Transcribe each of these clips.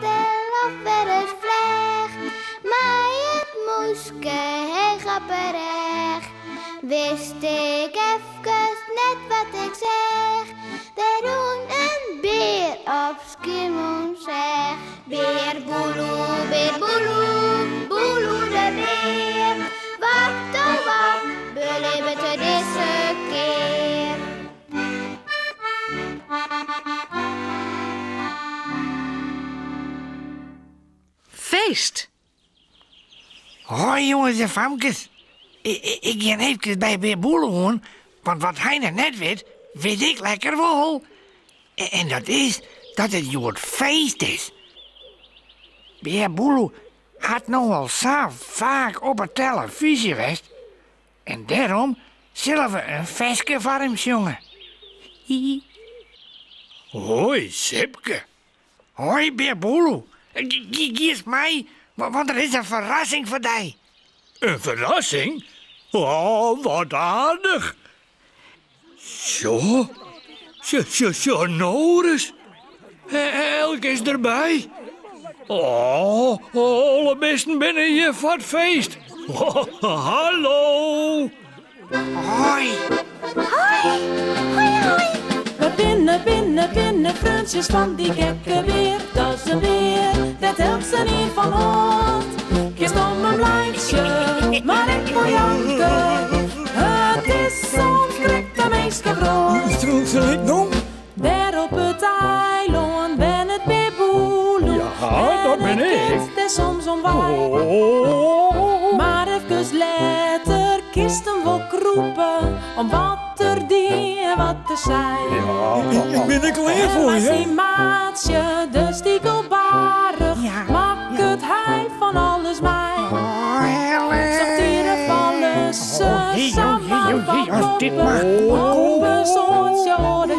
of weer het vleg. Maar het moeske hij grapperig. Wist ik even net wat ik zeg. Daarom een beer op Skimon zeg. Beer boeloe, boeloe de beer. Wacht oh wacht, beleven te deze keer. Feest! Hoi jongens en famkes. Ik ga even bij Beer Boeloe, want wat hij net weet ik lekker wel. En dat is dat het Jood feest is. Beer Boeloe had nou al zo vaak op de televisie geweest. En daarom zullen we een feestje voor hem zongen. Hoi, Sipke. Hoi Beer Boeloe. Kies mij, want er is een verrassing voor jou. Een verrassing? Oh, wat aardig. Zo, Noris. Elk is erbij. Oh, alle besten binnen hier voor het feest. Oh, hallo. Hoi. We binnen, Fransjes van die gekke weer. Dat is een weer, dat helpt ze niet van hond. Kist om een lijntje, maar ik wil janken. Het is soms krijgt de meeste groot. Stroomsel ik nog? Daar op het eiland ben het Beer Boeloe. Ja, dat ben ik. Het is soms onwaar. Oh. Maar even later kist hem wel kroepen. Om wat er die en wat er zijn. Ja, ik ben er klaar voor, je. hè? Die maatje, de stiekelbarig. Maak het hij van alles mij. Sorteren vallen ze samen van koppen. Op een soortje orde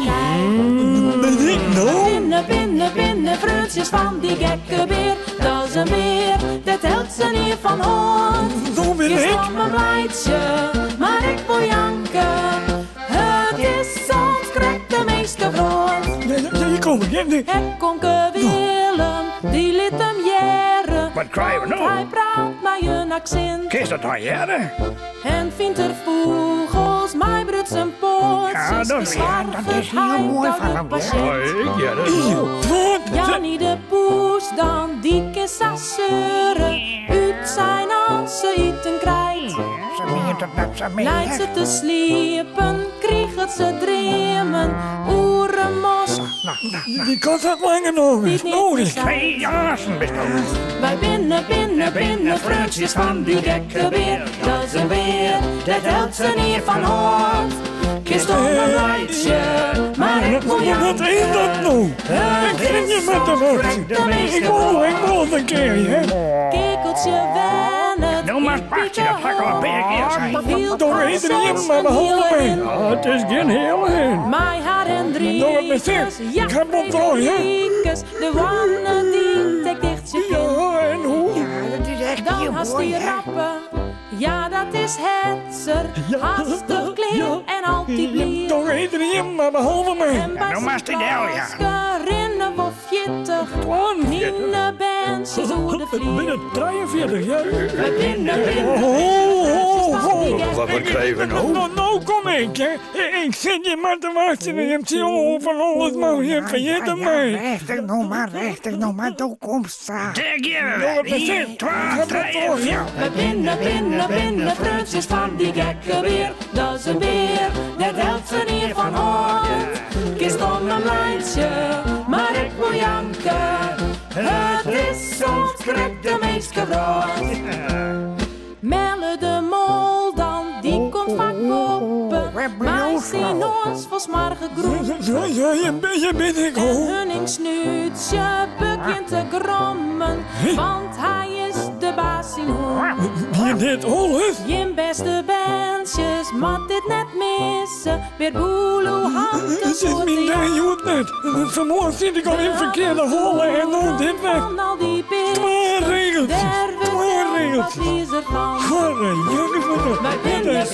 Ben ik nou? Binnen, Fransjes van die gekke beer. Dat is een beer, dat helpt ze niet van hond. Zo ben Je ik. stopt mijn blijtje, maar ik wil janken. Het is soms krijgt de meeste brood. Hier kom ik in. Het konke Willem, die liet hem jaren. Wat krijgen we nou? Hij praat met een accent. Kist dat nou jaren? En vindt er vogels, mij bruut zijn poort. Ja, dat is heel mooi van hem. Ja, dat is wat? Jannie de Poes, dan die kist zeuren. Uit zijn als ze eten krijgt. Leidt ze te sliepen, kreeg het ze dremen. Oerenmos, Die kan dat langer nog eens nodig. 2 jaar bestoven. wij binnen, Fransjes van die gekke weer. Dat is een weer, dat helpt ze niet van hond. Kist op een blijtje, maar ik wil Wat is dat nou? Ik vind je met de woord. Ik wil het een keer, hè? Kekeltje wennen. Nou maar paardje, dat ga ik al een paar keer zijn. Door iedereen maar behalve mij. Ja, het is geen heel heen. Mij haar en drie. Door het meteen. Ik heb wel door, hè? De wanne die tek dicht je kin. Ja, en hoe? Ja, dat is echt Dan heel hast mooi, die hè? rappen. Ja, dat is hetzer. Hastig kleer en altijd blier. Door iedereen maar behalve mij. En bij nou maar zijn stil, ja. rinnen of jittig. Twan. Nine bandjes door de Ik ben vlier. het 43, hè? We binnen. Wat krijgen we nou? Nou kom ik, hè. Ik zit je maar te wachten en je hebt je van alles maar je vergeten mij. Rechtig nog maar toekomst staan. Door Tegen het bezit. 12, Ik heb 3 het en door, 4. ja. We binnen, Fransjes van die gekke weer. Dat is een weer, dat helpt ze niet van hond. Kist om een lijntje, maar ik wil janken. Het is soms krijgt de meeste brood. Melle de mol dan, die komt vaak open. Maar zien ons volgens morgen groen. Ja, je bent ik En al. Hunning snuutje begint te grommen, want hij is de baas in hoorn. Je dit alles? Je beste bandjes, moet dit net missen. Weer Boeloe hand Het is mijn dag, je net. Vanmorgen zit ik al in verkeerde hollen en dan dit weg. Van al die pils, Twee regels. daar we wat is er van? Wij vinden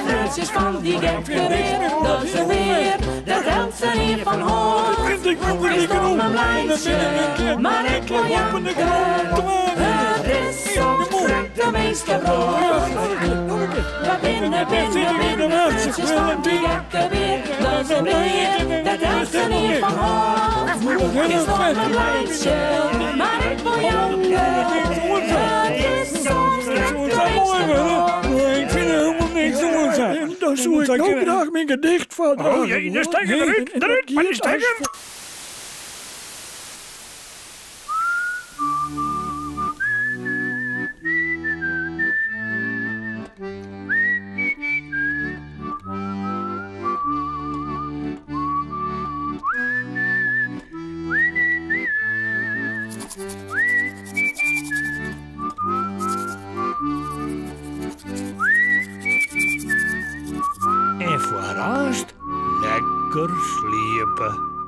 fruitjes van die gekke weer. Dat is er weer, dat helpt ze niet van hoor. Ik stond mijn lijntje, maar ik wil janken. Het is zo druk, de meeste brood. Wij vinden fruitjes van die gekke weer. Dat is er weer, dat helpt ze niet van hoor. Ik stond mijn lijntje, maar ik wil janken. Het is zo druk, de meeste brood. Ik vind er helemaal niks aan zijn. Daar zou ik ook graag mijn gedicht van. Oh jee, de stekker eruit, maar de stekker. En voorast lekker sliepen.